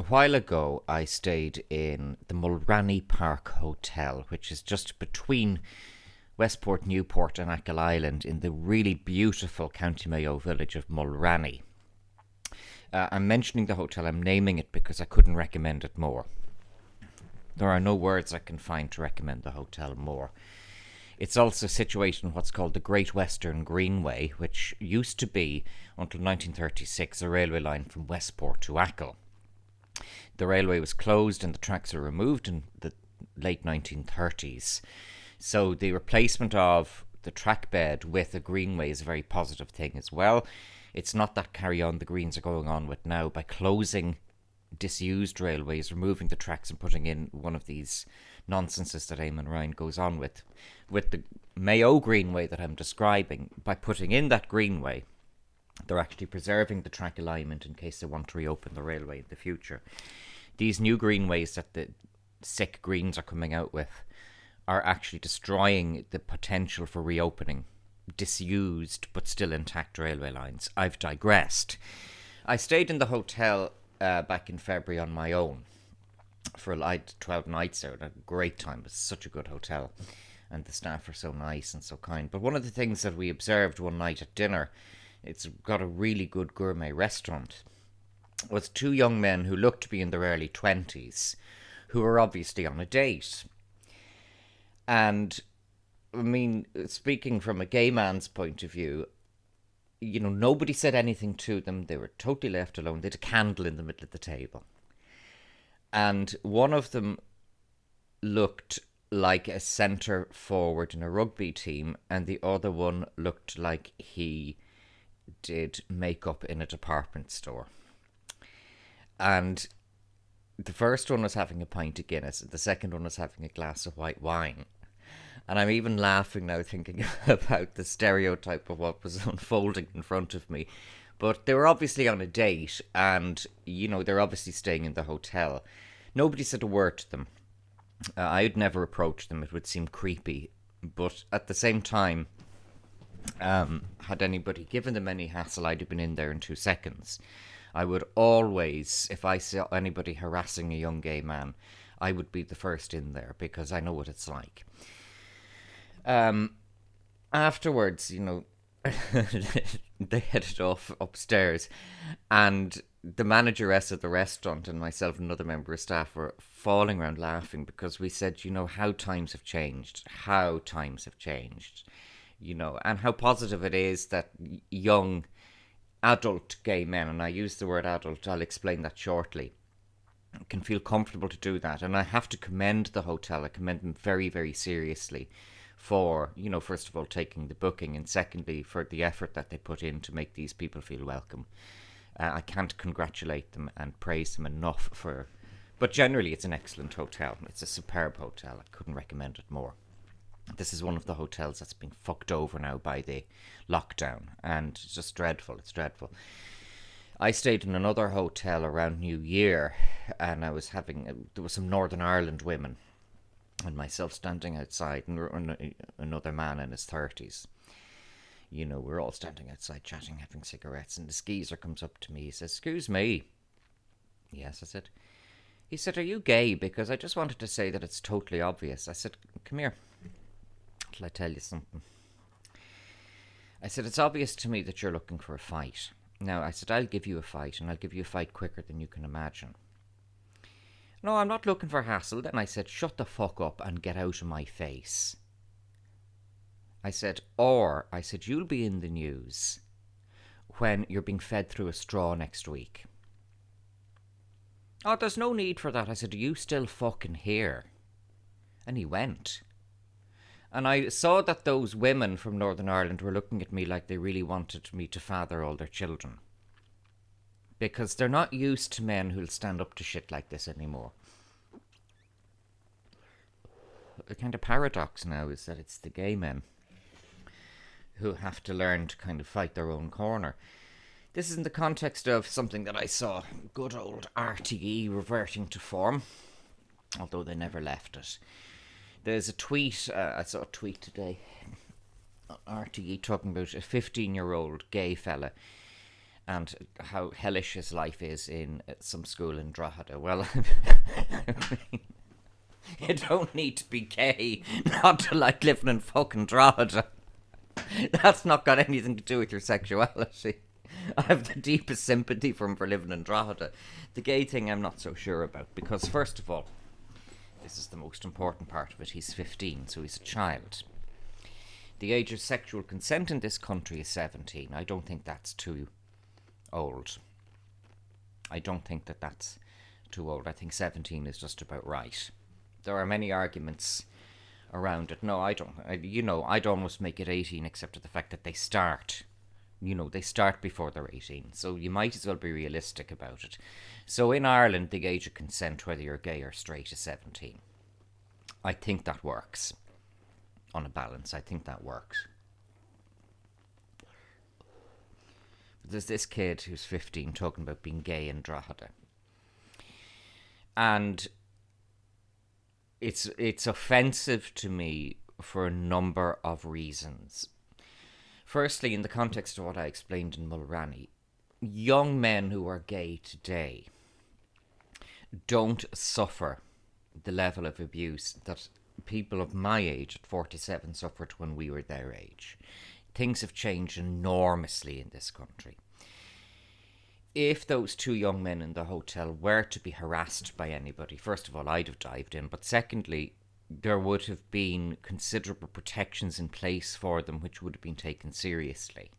A while ago, I stayed in the Mulranny Park Hotel, which is just between Westport, Newport, and Achill Island in the really beautiful County Mayo village of Mulranny. I'm mentioning the hotel, I'm naming it because I couldn't recommend it more. There are no words I can find to recommend the hotel more. It's also situated in what's called the Great Western Greenway, which used to be, until 1936, a railway line from Westport to Achill. The railway was closed and the tracks were removed in the late 1930s. So the replacement of the track bed with a greenway is a very positive thing as well. It's not that carry on the Greens are going on with now by closing disused railways, removing the tracks and putting in one of these nonsenses that Eamon Ryan goes on with. With the Mayo Greenway that I'm describing, by putting in that greenway, they're actually preserving the track alignment in case they want to reopen the railway in the future. These new greenways that the sick Greens are coming out with are actually destroying the potential for reopening disused but still intact railway lines. I've digressed. I stayed in the hotel back in February on my own for 12 nights there. I had a great time. It's such a good hotel and the staff are so nice and so kind. But one of the things that we observed one night at dinner, it's got a really good gourmet restaurant, was two young men who looked to be in their early 20s who were obviously on a date. And I mean, speaking from a gay man's point of view, you know, nobody said anything to them. They were totally left alone. They had a candle in the middle of the table. And one of them looked like a centre forward in a rugby team, and the other one looked like he did makeup in a department store. And the first one was having a pint of Guinness, and the second one was having a glass of white wine. And I'm even laughing now thinking about the stereotype of what was unfolding in front of me. But they were obviously on a date and, you know, they're obviously staying in the hotel. Nobody said a word to them. I'd never approach them. It would seem creepy. But at the same time, had anybody given them any hassle, I'd have been in there in 2 seconds. I would always, if I saw anybody harassing a young gay man, I would be the first in there because I know what it's like. Afterwards, you know, they headed off upstairs and the manageress of the restaurant and myself and another member of staff were falling around laughing because we said, you know, how times have changed, you know, and how positive it is that young adult gay men, and I use the word adult, I'll explain that shortly, can feel comfortable to do that. And I have to commend the hotel. I commend them very, very seriously for, you know, first of all, taking the booking, and secondly, for the effort that they put in to make these people feel welcome. I can't congratulate them and praise them enough for... But generally, it's an excellent hotel. It's a superb hotel. I couldn't recommend it more. This is one of the hotels that's been fucked over now by the lockdown, and it's just dreadful. It's dreadful. I stayed in another hotel around New Year, and there was some Northern Ireland women and myself standing outside, and another man in his 30s. You know, we're all standing outside chatting, having cigarettes, and the geezer comes up to me. He says, "Excuse me." "Yes," I said. He said, "Are you gay? Because I just wanted to say that it's totally obvious." I said, "Come here, till I tell you something." I said, "It's obvious to me that you're looking for a fight. Now," I said, "I'll give you a fight, and I'll give you a fight quicker than you can imagine." "No, I'm not looking for hassle." Then I said, "Shut the fuck up and get out of my face." I said, "You'll be in the news when you're being fed through a straw next week." "Oh, there's no need for that." I said, "Are you still fucking here?" And he went. And I saw that those women from Northern Ireland were looking at me like they really wanted me to father all their children. Because they're not used to men who'll stand up to shit like this anymore. The kind of paradox now is that it's the gay men who have to learn to kind of fight their own corner. This is in the context of something that I saw, good old RTE reverting to form, although they never left it. There's a tweet, I saw a tweet today, RTE talking about a 15-year-old gay fella, and how hellish his life is in some school in Drogheda. Well, you don't need to be gay not to like living in fucking Drogheda. That's not got anything to do with your sexuality. I have the deepest sympathy for him for living in Drogheda. The gay thing I'm not so sure about, because first of all, this is the most important part of it, he's 15, so he's a child. The age of sexual consent in this country is 17. I don't think that's too old. I don't think that that's too old. I think 17 is just about right. There are many arguments around it. No, I don't. I'd almost make it 18, except for the fact that they start. They start before they're 18. So you might as well be realistic about it. So in Ireland, the age of consent, whether you're gay or straight, is 17. I think that works. On a balance, I think that works. But there's this kid who's 15 talking about being gay in Drogheda. And it's offensive to me for a number of reasons. Firstly, in the context of what I explained in Mulranny, young men who are gay today don't suffer the level of abuse that people of my age at 47 suffered when we were their age. Things have changed enormously in this country. If those two young men in the hotel were to be harassed by anybody, first of all, I'd have dived in, but secondly, there would have been considerable protections in place for them which would have been taken seriously.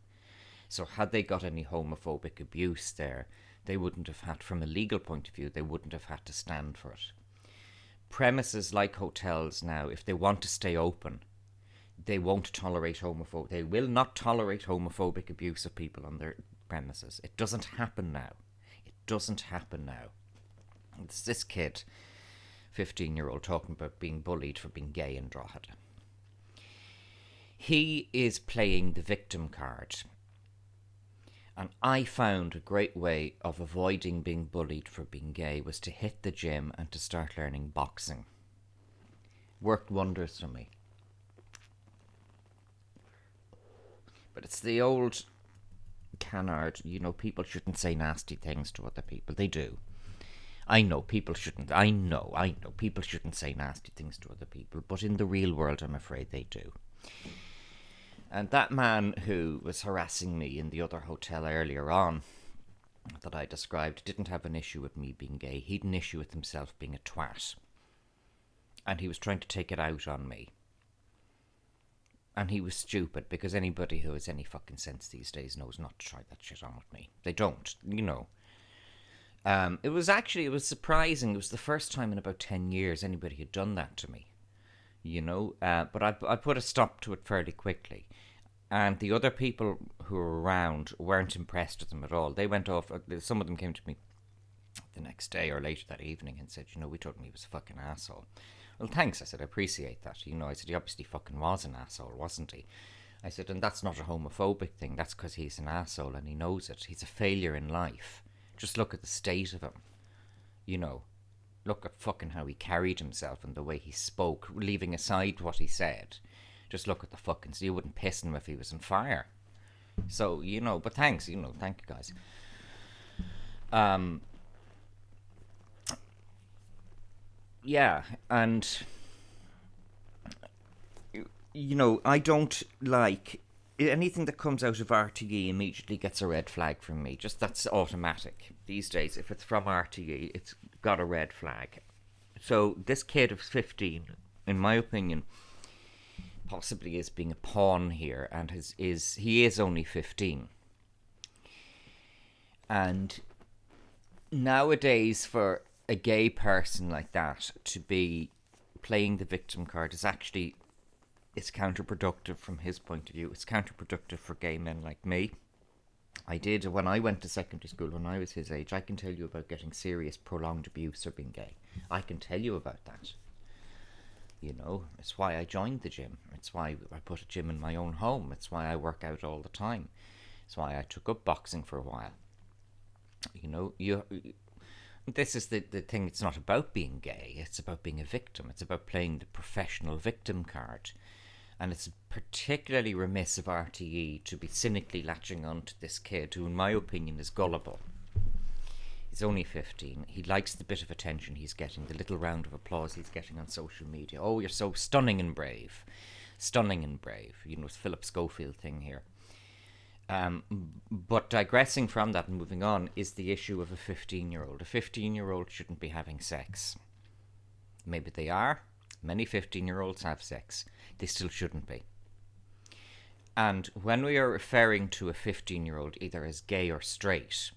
So had they got any homophobic abuse there, they wouldn't have had, from a legal point of view, they wouldn't have had to stand for it. Premises like hotels now, if they want to stay open, they won't tolerate they will not tolerate homophobic abuse of people on their premises. It doesn't happen now. It doesn't happen now. It's this kid, 15-year-old, talking about being bullied for being gay in Drogheda. He is playing the victim card. And I found a great way of avoiding being bullied for being gay was to hit the gym and to start learning boxing. Worked wonders for me. But it's the old canard, people shouldn't say nasty things to other people. They do. I know people shouldn't say nasty things to other people, but in the real world, I'm afraid they do. And that man who was harassing me in the other hotel earlier on that I described didn't have an issue with me being gay. He had an issue with himself being a twat. And he was trying to take it out on me. And he was stupid, because anybody who has any fucking sense these days knows not to try that shit on with me. They don't, It was surprising. It was the first time in about 10 years anybody had done that to me. But I put a stop to it fairly quickly. And the other people who were around weren't impressed with him at all. They went off. Some of them came to me the next day or later that evening and said, we told him he was a fucking asshole. Well, thanks, I said, I appreciate that. I said, he obviously fucking was an asshole, wasn't he? I said, and that's not a homophobic thing. That's because he's an asshole and he knows it. He's a failure in life. Just look at the state of him. Look at fucking how he carried himself and the way he spoke, leaving aside what he said. Just look at the fucking... So you wouldn't piss him if he was on fire. So, but thanks, thank you guys. Yeah, and... I don't like... Anything that comes out of RTE immediately gets a red flag from me. Just that's automatic. These days, if it's from RTE, it's got a red flag. So this kid of 15, in my opinion, possibly is being a pawn here, and he is only 15. And nowadays, for a gay person like that to be playing the victim card is actually... It's counterproductive from his point of view. It's counterproductive for gay men like me. When I went to secondary school, when I was his age, I can tell you about getting serious, prolonged abuse for being gay. I can tell you about that. It's why I joined the gym. It's why I put a gym in my own home. It's why I work out all the time. It's why I took up boxing for a while. This is the thing. It's not about being gay. It's about being a victim. It's about playing the professional victim card. And it's particularly remiss of RTE to be cynically latching on to this kid who, in my opinion, is gullible. He's only 15. He likes the bit of attention he's getting, the little round of applause he's getting on social media. Oh, you're so stunning and brave. Stunning and brave. You know, it's Philip Schofield thing here. But digressing from that and moving on is the issue of a 15-year-old. A 15-year-old shouldn't be having sex. Maybe they are. Many 15-year-olds have sex. They still shouldn't be. And when we are referring to a 15-year-old either as gay or straight,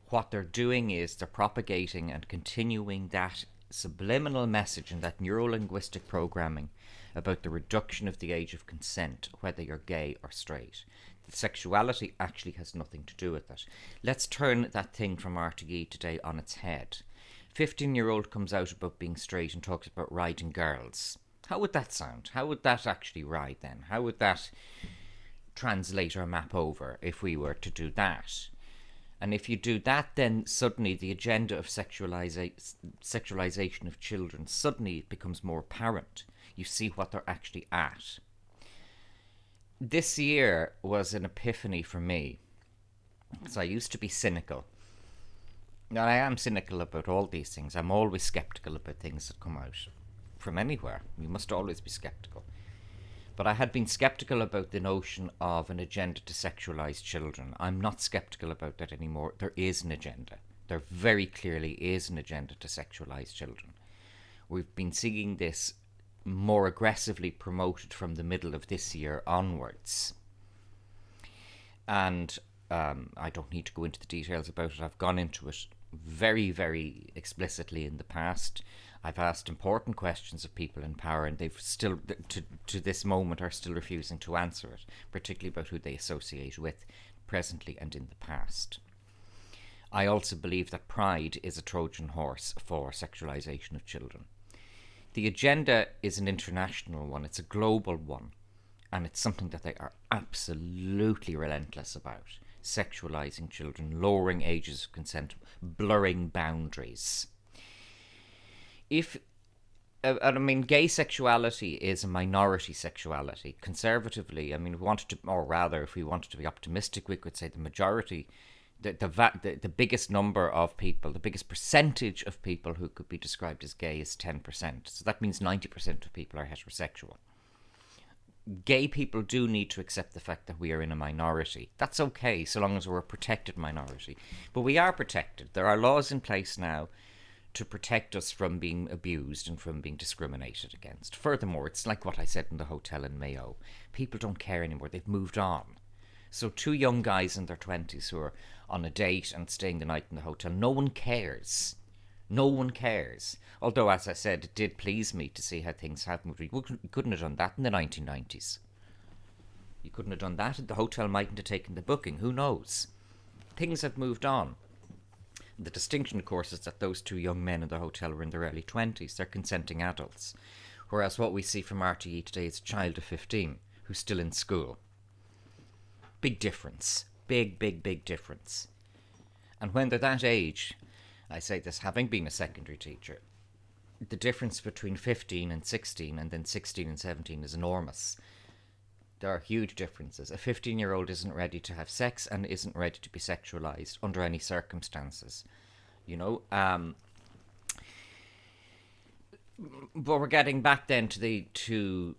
what they're doing is they're propagating and continuing that subliminal message and that neuro-linguistic programming about the reduction of the age of consent, whether you're gay or straight. The sexuality actually has nothing to do with it. Let's turn that thing from RTE today on its head. 15-year-old comes out about being straight and talks about riding girls. How would that sound? How would that actually ride then? How would that translate or map over if we were to do that? And if you do that, then suddenly the agenda of sexualization of children suddenly becomes more apparent. You see what they're actually at. This year was an epiphany for me, because I used to be cynical. Now, I am cynical about all these things. I'm always skeptical about things that come out from anywhere. You must always be skeptical. But I had been skeptical about the notion of an agenda to sexualize children. I'm not skeptical about that anymore. There is an agenda. There very clearly is an agenda to sexualize children. We've been seeing this more aggressively promoted from the middle of this year onwards. And I don't need to go into the details about it. I've gone into it very, very explicitly in the past. I've asked important questions of people in power, and they've still, to this moment, are still refusing to answer it, particularly about who they associate with presently and in the past. I also believe that pride is a Trojan horse for sexualization of children. The agenda is an international one, it's a global one, and it's something that they are absolutely relentless about. Sexualizing children, lowering ages of consent, blurring boundaries. Gay sexuality is a minority sexuality. Conservatively, if we wanted to be optimistic, we could say the majority, the biggest number of people, the biggest percentage of people who could be described as gay is 10%. So that means 90% of people are heterosexual. Gay people do need to accept the fact that we are in a minority. That's okay, so long as we're a protected minority. But we are protected. There are laws in place now to protect us from being abused and from being discriminated against. Furthermore, it's like what I said in the hotel in Mayo. People don't care anymore. They've moved on. So two young guys in their 20s who are on a date and staying the night in the hotel, no one cares. No one cares. Although, as I said, it did please me to see how things have moved. You couldn't have done that in the 1990s. You couldn't have done that. The hotel mightn't have taken the booking. Who knows? Things have moved on. The distinction, of course, is that those two young men in the hotel were in their early 20s. They're consenting adults. Whereas what we see from RTE today is a child of 15 who's still in school. Big difference. Big, big, big difference. And when they're that age, I say this having been a secondary teacher, the difference between 15 and 16 and then 16 and 17 is enormous. There are huge differences. A 15-year-old isn't ready to have sex and isn't ready to be sexualized under any circumstances. But we're getting back then to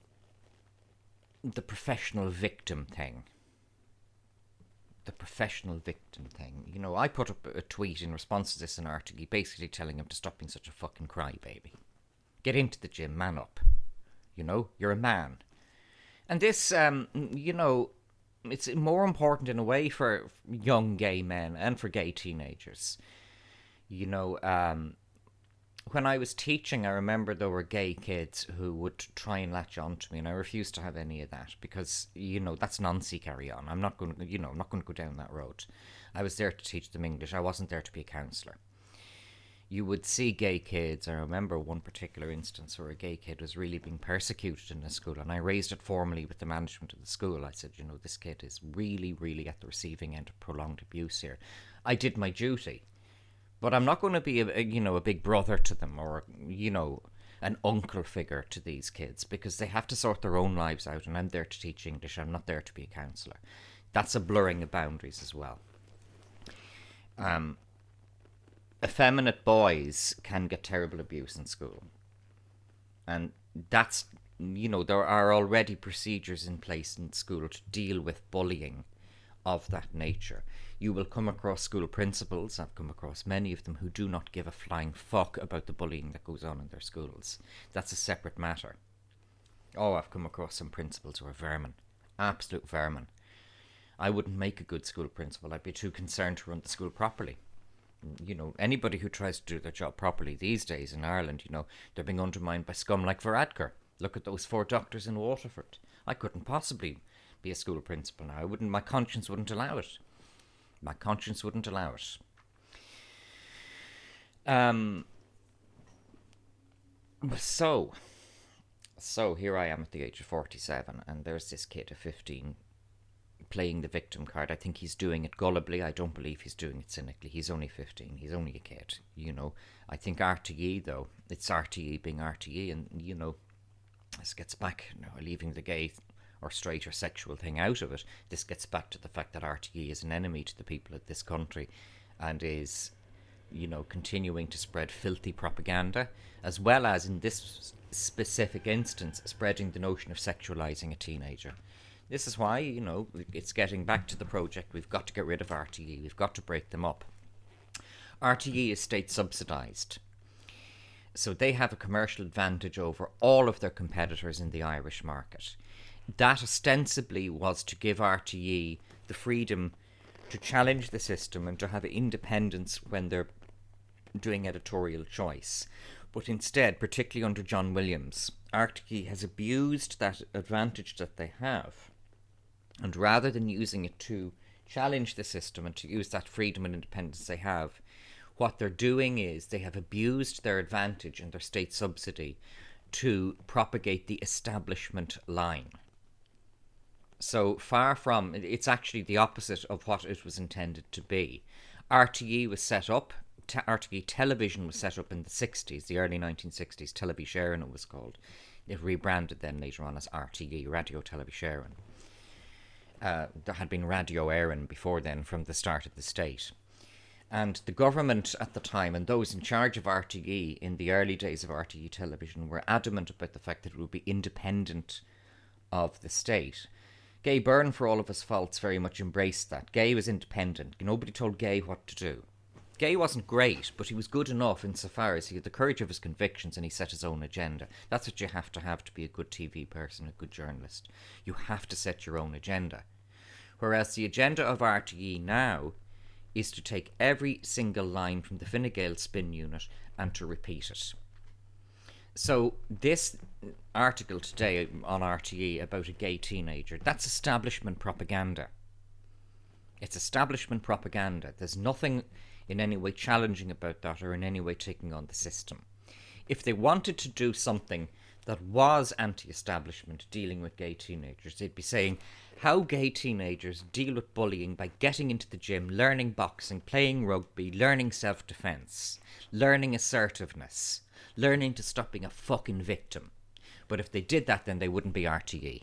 the professional victim thing. The professional victim thing. I put up a tweet in response to this in RTE, basically telling him to stop being such a fucking crybaby. Get into the gym, man up. You're a man. And this, it's more important in a way for young gay men and for gay teenagers. When I was teaching, I remember there were gay kids who would try and latch on to me, and I refused to have any of that because, that's Nancy carry on. I'm not going to go down that road. I was there to teach them English. I wasn't there to be a counsellor. You would see gay kids. I remember one particular instance where a gay kid was really being persecuted in a school, and I raised it formally with the management of the school. I said, this kid is really, really at the receiving end of prolonged abuse here. I did my duty. But I'm not going to be a big brother to them or, an uncle figure to these kids, because they have to sort their own lives out, and I'm there to teach English. I'm not there to be a counsellor. That's a blurring of boundaries as well. Effeminate boys can get terrible abuse in school. And that's, there are already procedures in place in school to deal with bullying of that nature. You will come across school principals, I've come across many of them, who do not give a flying fuck about the bullying that goes on in their schools. That's a separate matter. Oh, I've come across some principals who are vermin. Absolute vermin. I wouldn't make a good school principal. I'd be too concerned to run the school properly. Anybody who tries to do their job properly these days in Ireland, they're being undermined by scum like Varadkar. Look at those 4 doctors in Waterford. I couldn't possibly be a school principal now. My conscience wouldn't allow it. My conscience wouldn't allow it. So here I am at the age of 47, and there's this kid of 15 playing the victim card. I think he's doing it gullibly. I don't believe he's doing it cynically. He's only 15. He's only a kid. I think RTE, though, it's RTE being RTE, and this gets back, leaving the gay or straight or sexual thing out of it. This gets back to the fact that RTE is an enemy to the people of this country, and is, continuing to spread filthy propaganda, as well as, in this specific instance, spreading the notion of sexualizing a teenager. This is why, it's getting back to the project. We've got to get rid of RTE. We've got to break them up. RTE is state subsidised. So they have a commercial advantage over all of their competitors in the Irish market. That ostensibly was to give RTE the freedom to challenge the system and to have independence when they're doing editorial choice. But instead, particularly under John Williams, RTE has abused that advantage that they have. And rather than using it to challenge the system and to use that freedom and independence they have, what they're doing is they have abused their advantage and their state subsidy to propagate the establishment line. So far from, it's actually the opposite of what it was intended to be. RTE was set up, RTE Television was set up in the 60s, the early 1960s, Televisherian it was called. It rebranded then later on as RTE, Radio Televisherian. There had been Radio Éireann before then from the start of the state. And the government at the time, and those in charge of RTE in the early days of RTE Television, were adamant about the fact that it would be independent of the state. Gay Byrne, for all of his faults, very much embraced that. Gay was independent. Nobody told Gay what to do. Gay wasn't great, but he was good enough insofar as he had the courage of his convictions and he set his own agenda. That's what you have to be a good TV person, a good journalist. You have to set your own agenda. Whereas the agenda of RTE now is to take every single line from the Fine Gael spin unit and to repeat it. So this article today on RTE about a gay teenager, that's establishment propaganda. It's establishment propaganda. There's nothing in any way challenging about that or in any way taking on the system. If they wanted to do something that was anti-establishment dealing with gay teenagers, they'd be saying how gay teenagers deal with bullying by getting into the gym, learning boxing, playing rugby, learning self-defense, learning assertiveness, learning to stop being a fucking victim. But if they did that, then they wouldn't be RTE.